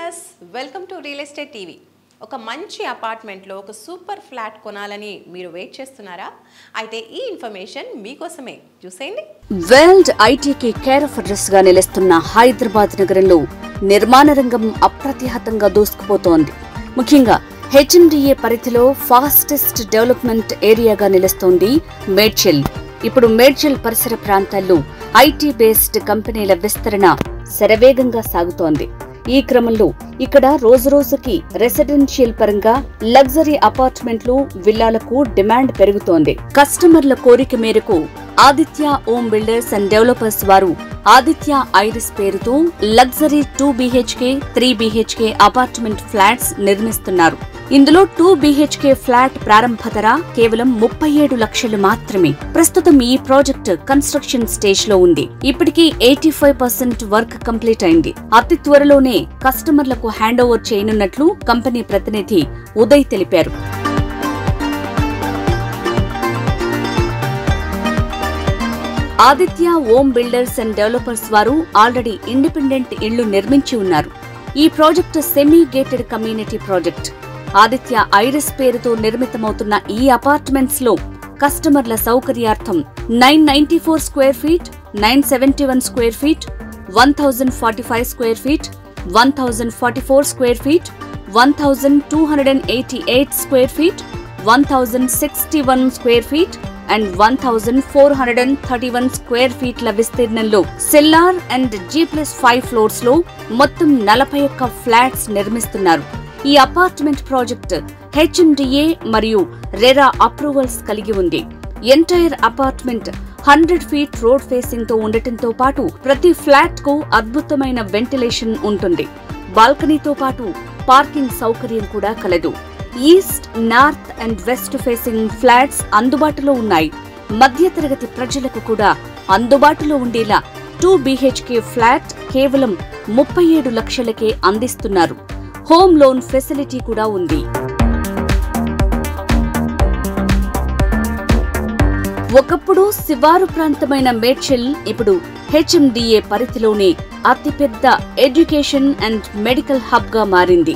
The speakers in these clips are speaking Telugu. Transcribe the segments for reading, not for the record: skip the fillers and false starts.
Viewers, welcome to real estate TV. ఒక మంచి అపార్ట్మెంట్లో ఒక సూపర్ ఫ్లాట్ కొనాలని మీరు వెయిట్ చేస్తున్నారా? అయితే ఈ ఇన్ఫర్మేషన్ మీకోసమే. చూసేయండి. వరల్డ్ ఐటీకి కేర్ ఆఫ్ అడ్రస్ గా నిలుస్తున్న హైదరాబాద్ నగరంలో నిర్మాణ రంగం అప్రతిహతంగా దూసుకుపోతోంది. ముఖ్యంగా హెచ్ఎండిఏ పరిధిలో ఫాస్టెస్ట్ డెవలప్మెంట్ ఏరియాగా నిలుస్తోంది మేడ్చల్. ఇప్పుడు మేడ్చల్ పరిసర ప్రాంతాల్లో ఐటీ బేస్డ్ కంపెనీల విస్తరణ శరవేగంగా సాగుతోంది. ఈ క్రమంలో ఇక్కడ రోజురోజుకి రెసిడెన్షియల్ పరంగా లగ్జరీ అపార్ట్మెంట్లు, విల్లాలకు డిమాండ్ పెరుగుతోంది. కస్టమర్ల కోరిక మేరకు Aditya home builders and developers వారు ఆదిత్య ఐరిస్ పేరుతో luxury 2 BHK, 3 BHK apartment flats నిర్మిస్తున్నారు. ఇందులో 2 BHK ఫ్లాట్ ప్రారంభ ధర కేవలం 37 లక్షలు మాత్రమే. ప్రస్తుతం ఈ ప్రాజెక్ట్ కన్స్ట్రక్షన్ స్టేజ్ లో ఉంది. ఇప్పటికీ 85% వర్క్ కంప్లీట్ అయింది. అతి త్వరలోనే కస్టమర్లకు హ్యాండ్ ఓవర్ చేయనున్నట్లు కంపెనీ ప్రతినిధి ఉదయ్ తెలిపారు. Aditya home builders and developers వారు ఆల్రెడీ ఇండిపెండెంట్ ఇళ్లు నిర్మించి ఉన్నారు. ఈ project semi gated community project. Aditya iris పేరుతో నిర్మితమవుతున్న ఈ అపార్ట్మెంట్స్ లో కస్టమర్ల సౌకర్యార్థం 994 square feet, 971 square feet, 1045 square feet, 1044 square feet, 1288 square feet, 1061 square feet and 1431 square ఫీట్ల విస్తీర్ణంలో సెల్లార్ అండ్ G+5 ఫ్లోర్స్ లో మొత్తం 41 ఫ్లాట్స్ నిర్మిస్తున్నారు. ఈ అపార్ట్మెంట్ ప్రాజెక్ట్ హెచ్ఎండిఏ మరియు రెరా అప్రూవల్స్ కలిగి ఉంది. Entire apartment 100 feet road facing తో ఉండటంతో పాటు ప్రతి ఫ్లాట్ కు అద్భుతమైన వెంటిలేషన్ ఉంటుంది. బాల్కనీతో పాటు పార్కింగ్ సౌకర్యం కూడా కలదు. East, north and west facing flats అందుబాటులో ఉన్నాయి. మధ్యతరగతి ప్రజలకు కూడా అందుబాటులో ఉండేలా 2 BHK ఫ్లాట్ కేవలం 37 లక్షలకే అందిస్తున్నారు. హోమ్ లోన్ ఫెసిలిటీ కూడా ఉంది. ఒకప్పుడు శివారు ప్రాంతమైన మేడ్చల్ ఇప్పుడు హెచ్ఎండిఏ పరిధిలోనే అతిపెద్ద ఎడ్యుకేషన్ అండ్ మెడికల్ హబ్ గా మారింది.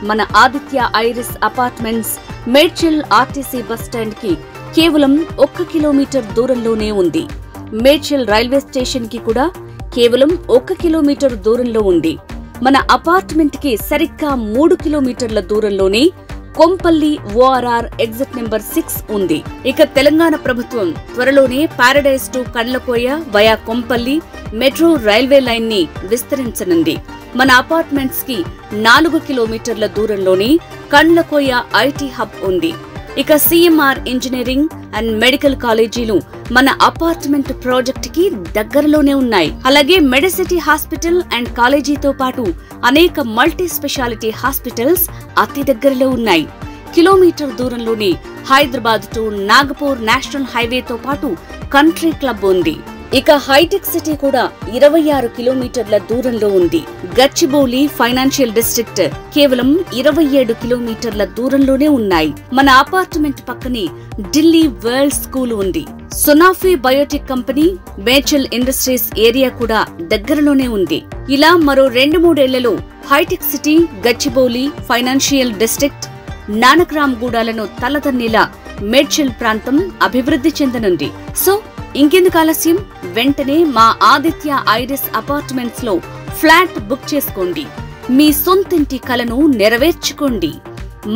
మన Aditya Iris apartments Medchal RTC bus stand కి కేవలం 1 కిలోమీటర్ దూరంలోనే ఉంది. మేడ్చల్ రైల్వే స్టేషన్ కి కూడా కేవలం 1 కిలోమీటర్ దూరంలో ఉంది. మన అపార్ట్మెంట్ కి సరిగ్గా 3 కిలోమీటర్ల దూరంలోనే కొంపల్లి ORR ఎగ్జిట్ నెంబర్ 6 ఉంది. ఇక తెలంగాణ ప్రభుత్వం త్వరలోనే paradise to Kandlakoya via Kompally metro railway line ని విస్తరించనుంది. మన అపార్ట్మెంట్స్ కి 4 కిలోమీటర్ల దూరంలోనే కండ్లకోయ ఐటీ హబ్ ఉంది. ఇక CMR ఇంజనీరింగ్ అండ్ మెడికల్ కాలేజీలు మన అపార్ట్మెంట్ ప్రాజెక్ట్ కి దగ్గరలోనే ఉన్నాయి. అలాగే మెడిసిటీ హాస్పిటల్ అండ్ కాలేజీతో పాటు అనేక మల్టీ స్పెషాలిటీ హాస్పిటల్స్ అతి దగ్గరలో ఉన్నాయి. కిలోమీటర్ దూరంలోనే హైదరాబాద్ టు నాగపూర్ నేషనల్ హైవేతో పాటు కంట్రీ క్లబ్ ఉంది. ఇక హైటెక్ సిటీ కూడా 26 కిలోమీటర్ల దూరంలో ఉంది. గచ్చిబౌలి ఫైనాన్షియల్ డిస్ట్రిక్ట్ కేవలం 27 కిలోమీటర్ల దూరంలోనే ఉన్నాయి. మన అపార్ట్మెంట్ పక్కనే ఢిల్లీ వరల్డ్ స్కూల్ ఉంది. Sanofi biotech company, Medchal industries area కూడా దగ్గరలోనే ఉంది. ఇలా మరో 2-3 ఏళ్లలో hitech city, Gachibowli financial district, Nanakram గూడాలను తలదన్నేలా మేడ్చల్ ప్రాంతం అభివృద్ధి చెందనుంది. సో ఇంకెందుకు ఆలస్యం? వెంటనే మా ఆదిత్య ఐరిస్ అపార్ట్మెంట్స్ లో ఫ్లాట్ బుక్ చేసుకోండి. మీ సొంతింటి కలను నెరవేర్చుకోండి.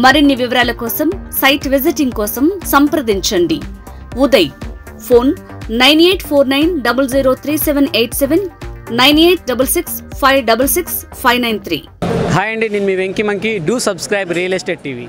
మరిన్ని వివరాల కోసం, సైట్ విజిటింగ్ కోసం సంప్రదించండి. ఉదయ్, ఫోన్ 9849003787, 9866566593. హాయ్ అండి, నేను మీ Venky monkey. Do subscribe real estate TV.